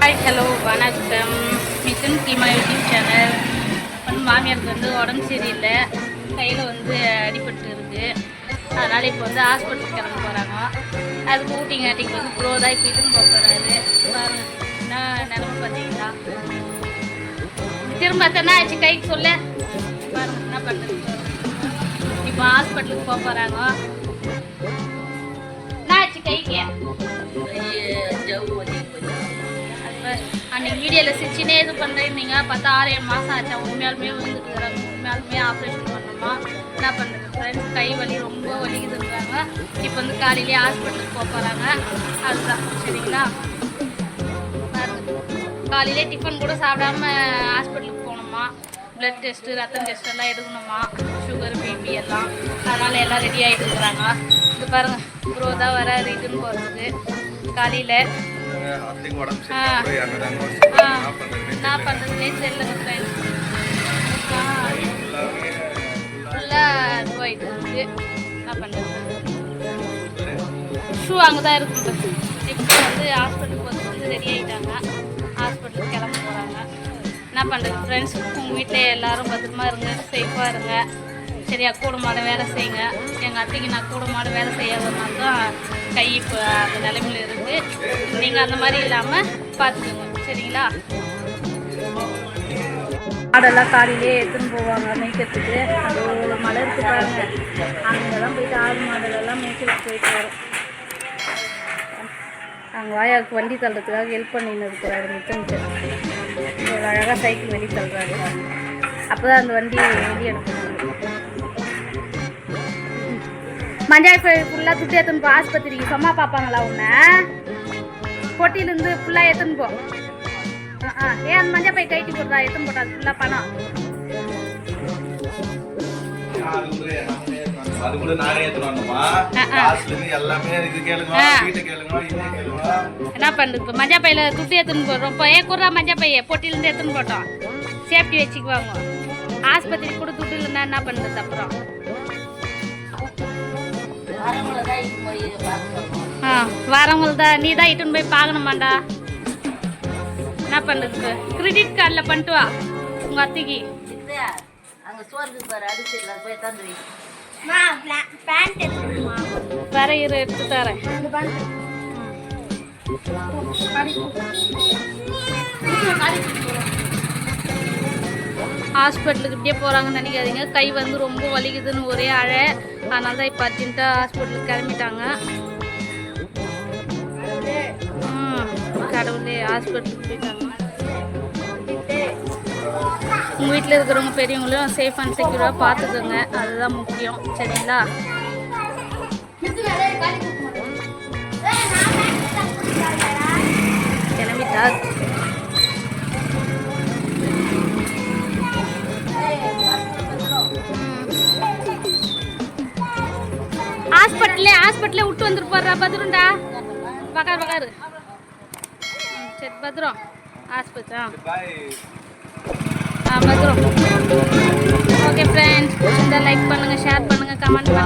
Hi hello வணக்கம். Mission keema YouTube channel. மாமியாருக்கு உடம்பு சரியில்லை, கையில் அடிபட்டு இருக்குது. அதனால் இப்போ ஹாஸ்பிட்டலுக்கு கிளம்ப போகிறாங்க. அதுக்கு ஊட்டிங்காட்டிக்கு ப்ரோ தான் இப்போ இதுன்னு போகிறாரு. பாருங்கள் என்ன நிலமை பார்த்தீங்களா. திரும்ப என்ன ஆச்சு கைக்கு சொல்ல பாருங்கள் என்ன பண்ணுறது. இப்போ ஹாஸ்பிட்டலுக்கு போகிறாங்க. என்ன ஆச்சு கைக்கு? அன்றைக்கி வீடியோவில் சிரிச்சினே இது பண்ணுறீங்க. பார்த்தா 6-7 மாதம் ஆச்சா. உண்மையாலுமே விழுந்துட்டுறாங்க. உண்மையாலுமே ஆப்ரேஷன் பண்ணணுமா என்ன பண்ணுறது ஃப்ரெண்ட்ஸ். கை வலி ரொம்ப வலிக்குதுன்றாங்க. இப்போ காலையிலே ஹாஸ்பிட்டலுக்கு போகிறாங்க. அதுதான் சரிங்களா. காலையிலே டிஃபன் கூட சாப்பிடாம ஹாஸ்பிட்டலுக்கு போகணுமா. ப்ளட் டெஸ்ட்டு ரத்தம் டெஸ்ட் எல்லாம் எடுக்கணுமா. சுகர் பிபி எல்லாம். அதனால் எல்லாம் ரெடி ஆகிட்டு இருக்கிறாங்க. இது பாருங்கள் ப்ரோ தான் வர ரிட்டன் போகிறதுக்கு காலையில். என்ன பண்ணுறதுனே தெரியல ஃப்ரெண்ட்ஸ். ஃபுல்லாக இதுவாகிட்டு இருக்குது. என்ன பண்ணுறது. ஷூ அங்கே தான் இருக்குது. இப்போ ஹாஸ்பிட்டலுக்கு ரெடி ஆகிட்டாங்க. ஹாஸ்பிட்டலுக்கு கிளம்ப போகிறாங்க. என்ன பண்ணுறது ஃப்ரெண்ட்ஸ். உங்கள் வீட்டில் எல்லோரும் பத்திரமா இருங்க, சேஃபாக இருங்க. சரியா கூடமாட வேலை செய்யுங்க. எங்கள் அத்தைக்கு நான் கூடமாட வேலை செய்யாதனால தான் கை இப்போ அந்த நிலைமையில் இருக்குது. நீங்கள் அந்த மாதிரி இல்லாமல் பார்த்துக்கோங்க சரிங்களா. மாடெல்லாம் காலையிலே எடுத்துன்னு போவாங்க மேய்க்கிறதுக்கு. அது ஒரு மலை இருக்கு பாருங்க. அங்கெல்லாம் போயிட்டு ஆடு மாடலெல்லாம் மேய்க்கிறதுக்கு போயிட்டு வரும். அங்கே வாயாவுக்கு வண்டி தள்ளுறதுக்காக ஹெல்ப் பண்ணின்னு இருக்கிறாரு மித்தன்ட்டு. ஒரு அழகாக சைக்கிள் வெளியே தள்ளுறாரு. அப்போ தான் அந்த வண்டி வெளியே எடுக்கணும். மஞ்சாய் ஃபுல்லாக துட்டு எடுத்துன்னு போ ஆஸ்பத்திரிக்கு. சும்மா பார்ப்பாங்களா உன்னை? பொட்டியிலேருந்து ஃபுல்லாக எடுத்துன்னு போ. ஏன் அந்த மஞ்சள் பை கைட்டி போடுறா? எடுத்துன்னு போட்டா அது ஃபுல்லாக பணம். என்ன பண்ணுறது இப்போ மஞ்சள் பையில துட்டு எடுத்துன்னு போடுறோம். இப்போ குறா மஞ்சள் பைய பொட்டியிலேருந்து எடுத்துன்னு போட்டோம். சேஃப்டி வச்சுக்குவாங்க. ஆஸ்பத்திரி கூட துட்டு இல்லைன்னா என்ன பண்ணுறது அப்புறம். வரவங்களுக்கு தான் நீ தான் இட்டுன்னு போய் பார்க்கணுமாண்டா. என்ன பண்ணுறது. கிரெடிட் கார்டில் பண்ணிட்டு வா உங்கள் அத்தைக்கு. வேற இரு எடுத்து தரேன். ஹாஸ்பிட்டலுக்கு இப்படியே போகிறாங்கன்னு நினைக்காதீங்க. கை ரொம்ப வலிக்குதுன்னு ஒரே அழை. அதனால தான் இப்போ அர்ஜென்ட்டாக ஹாஸ்பிட்டலுக்கு கிளம்பிட்டாங்க. கடவுளே ஹாஸ்பிட்டலுக்கு போயிட்டாங்க. உங்கள் வீட்டில் இருக்கிறவங்க பெரியவங்களும் சேஃப் அண்ட் செக்யூராக பார்த்துக்கோங்க. அதுதான் முக்கியம் சரிங்களா. கிளம்பிட்டா ஹாஸ்பிட்டலே விட்டு வந்துட்டு போடுறா. பத்திரம்டா பக்காரு. சரி பத்திரம் ஹாஸ்பிட்டல். பத்திரம். ஓகே ஃப்ரெண்ட்ஸ், லைக் பண்ணுங்கள், ஷேர் பண்ணுங்கள், கமெண்ட் பண்ணுங்கள்.